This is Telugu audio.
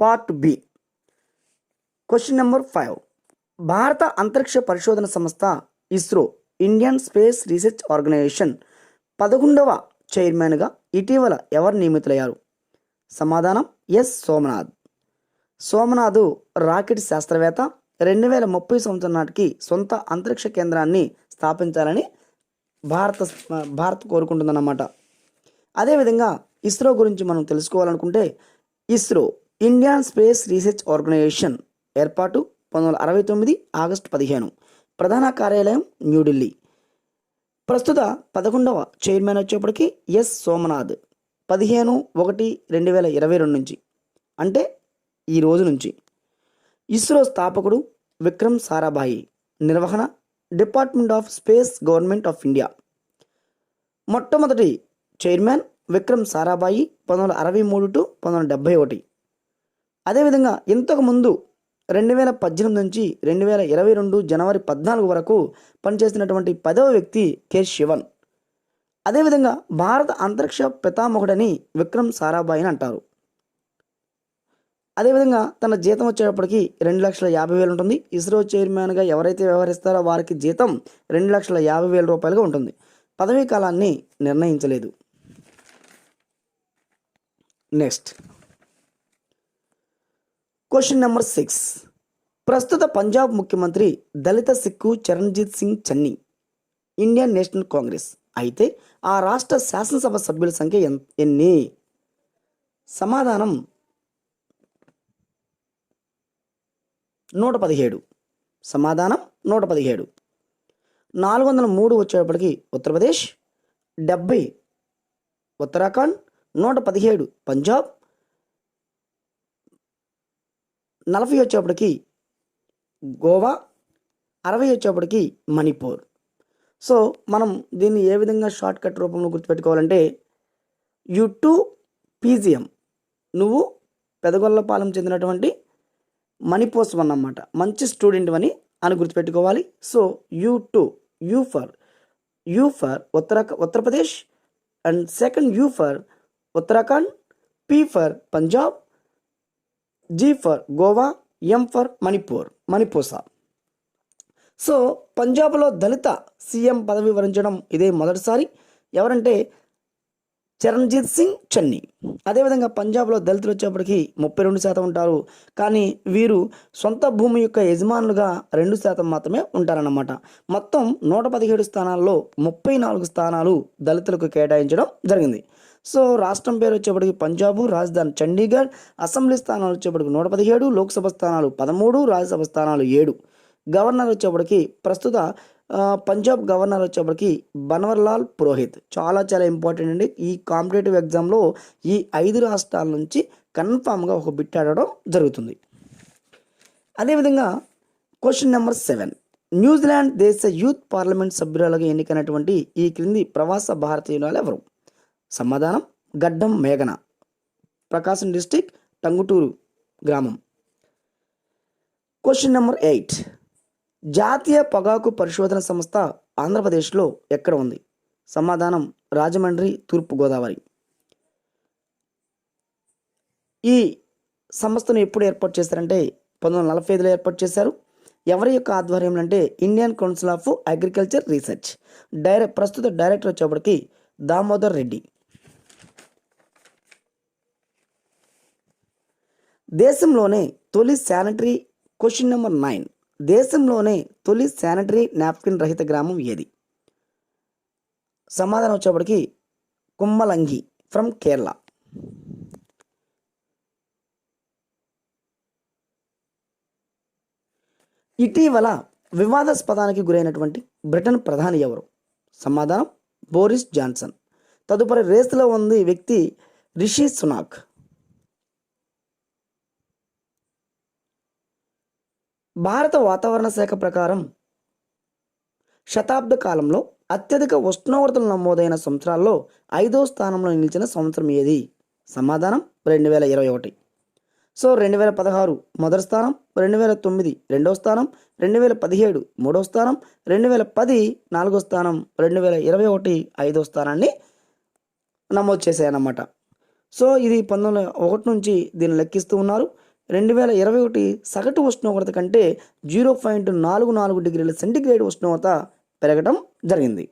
Part B. Question number 5. భారత అంతరిక్ష పరిశోధన సంస్థ ISRO Indian space research organisation 11వ చైర్మన్గా ఇటీవల ఎవరు నియమితులయ్యారు? సమాధానం ఎస్ సోమనాథ్. సోమనాథ్ రాకెట్ శాస్త్రవేత్త. 2030 సంవత్సరం నాటికి సొంత అంతరిక్ష కేంద్రాన్ని స్థాపించాలని భారత్ కోరుకుంటుందన్నమాట. అదేవిధంగా ఇస్రో గురించి మనం తెలుసుకోవాలనుకుంటే ISRO Indian space research organisation ఏర్పాటు 1969 ఆగస్టు 15. ప్రధాన కార్యాలయం న్యూఢిల్లీ. ప్రస్తుత 11వ చైర్మన్ వచ్చేప్పటికి ఎస్ సోమనాథ్. 15/1/2022 నుంచి, అంటే ఈ రోజు నుంచి. ఇస్రో స్థాపకుడు విక్రమ్ సారాభాయి. నిర్వహణ department of space, government of India. మొట్టమొదటి చైర్మన్ విక్రమ్ సారాభాయి 1963 to 1971. అదేవిధంగా ఇంతకుముందు 2018 నుంచి 2022 జనవరి 14 వరకు పనిచేసినటువంటి 10వ వ్యక్తి కె శివన్. అదేవిధంగా భారత అంతరిక్ష పితామహుడని విక్రమ్ సారాభాయిని అంటారు. అదేవిధంగా తన జీతం వచ్చేటప్పటికి 2,50,000 ఉంటుంది. ఇస్రో చైర్మన్గా ఎవరైతే వ్యవహరిస్తారో వారికి జీతం 2,50,000 రూపాయలుగా ఉంటుంది. పదవీ కాలాన్ని నిర్ణయించలేదు. Next question number 6. ప్రస్తుత పంజాబ్ ముఖ్యమంత్రి దళిత సిక్కు చరణ్జీత్ సింగ్ చన్నీ, ఇండియన్ నేషనల్ కాంగ్రెస్. అయితే ఆ రాష్ట్ర శాసనసభ సభ్యుల సంఖ్య ఎన్ని? సమాధానం 117. సమాధానం 117. 403 వచ్చేటప్పటికి ఉత్తరప్రదేశ్, 70 ఉత్తరాఖండ్, 117 పంజాబ్, 40 వచ్చేప్పటికి గోవా, 60 వచ్చేప్పటికి మణిపూర్. సో మనం దీన్ని ఏ విధంగా షార్ట్ కట్ రూపంలో గుర్తుపెట్టుకోవాలంటే U2 PGM, నువ్వు పెదగొల్లపాలెం చెందినటువంటి మణిపోసం అన్నమాట, మంచి స్టూడెంట్ అని గుర్తుపెట్టుకోవాలి. So U2, U for Uttar Pradesh, and second U for Uttarakhand, P for Punjab, G for Goa, M for Manipur. So పంజాబ్లో దళిత సీఎం పదవి వరించడం ఇదే మొదటిసారి. ఎవరంటే చరణ్జీత్ సింగ్ చన్నీ. అదేవిధంగా పంజాబ్లో దళితులు వచ్చేప్పటికి 32% ఉంటారు. కానీ వీరు సొంత భూమి యొక్క యజమానులుగా 2% మాత్రమే ఉంటారన్నమాట. మొత్తం 117 స్థానాల్లో 34 స్థానాలు దళితులకు కేటాయించడం జరిగింది. సో రాష్ట్రం పేరు వచ్చేప్పటికి పంజాబ్, రాజధాని చండీగఢ్. అసెంబ్లీ స్థానాలు వచ్చేప్పటికి 117, లోక్సభ స్థానాలు 13, రాజ్యసభ స్థానాలు 7. గవర్నర్ వచ్చేప్పటికి ప్రస్తుత పంజాబ్ గవర్నర్ వచ్చేప్పటికి బన్వర్లాల్ పురోహిత్. చాలా ఇంపార్టెంట్ అండి. ఈ కాంపిటేటివ్ ఎగ్జామ్లో ఈ 5 రాష్ట్రాల నుంచి కన్ఫామ్గా ఒక బిట్ ఆడడం జరుగుతుంది. అదేవిధంగా క్వశ్చన్ నెంబర్ 7. న్యూజిలాండ్ దేశ యూత్ పార్లమెంట్ సభ్యురాలుగా ఎన్నికైనటువంటి ఈ క్రింది ప్రవాస భారతీయురాలు ఎవరు? సమాధానం గడ్డం మేఘన, ప్రకాశం డిస్టిక్, టంగుటూరు గ్రామం. Question number 8. జాతీయ పొగాకు పరిశోధన సంస్థ ఆంధ్రప్రదేశ్లో ఎక్కడ ఉంది? సమాధానం రాజమండ్రి, తూర్పుగోదావరి. ఈ సంస్థను ఎప్పుడు ఏర్పాటు చేశారంటే 1945లో ఏర్పాటు చేశారు. ఎవరి యొక్క ఆధ్వర్యంలో అంటే Indian council of agriculture research. ప్రస్తుత డైరెక్టర్ వచ్చేప్పటికి దామోదర్ రెడ్డి. దేశంలోనే తొలి శానిటరీ క్వశ్చన్ నెంబర్ 9. దేశంలోనే తొలి శానిటరీ నాప్కిన్ రహిత గ్రామం ఏది? సమాధానం వచ్చేప్పటికి కుమ్మలంగి ఫ్రమ్ కేరళ. ఇటీవల వివాదాస్పదానికి గురైనటువంటి బ్రిటన్ ప్రధాని ఎవరు? సమాధానం బోరిస్ జాన్సన్. తదుపరి రేసులో ఉంది వ్యక్తి రిషి సునాక్. భారత వాతావరణ శాఖ ప్రకారం శతాబ్ద కాలంలో అత్యధిక ఉష్ణోగ్రతలు నమోదైన సంవత్సరాల్లో 5వ స్థానంలో నిలిచిన సంవత్సరం ఏది? సమాధానం 2021. సో 2016 మొదటి స్థానం, 2009 రెండవ స్థానం, 2017 మూడవ స్థానం, 2010 నాలుగో స్థానం, 2021 5వ స్థానాన్ని నమోదు చేశాయన్నమాట. సో ఇది 1901 నుంచి దీన్ని లెక్కిస్తూ ఉన్నారు. 2021 సగటు ఉష్ణోగ్రత కంటే 0.44 డిగ్రీల సెంటీగ్రేడ్ ఉష్ణోగ్రత పెరగడం జరిగింది.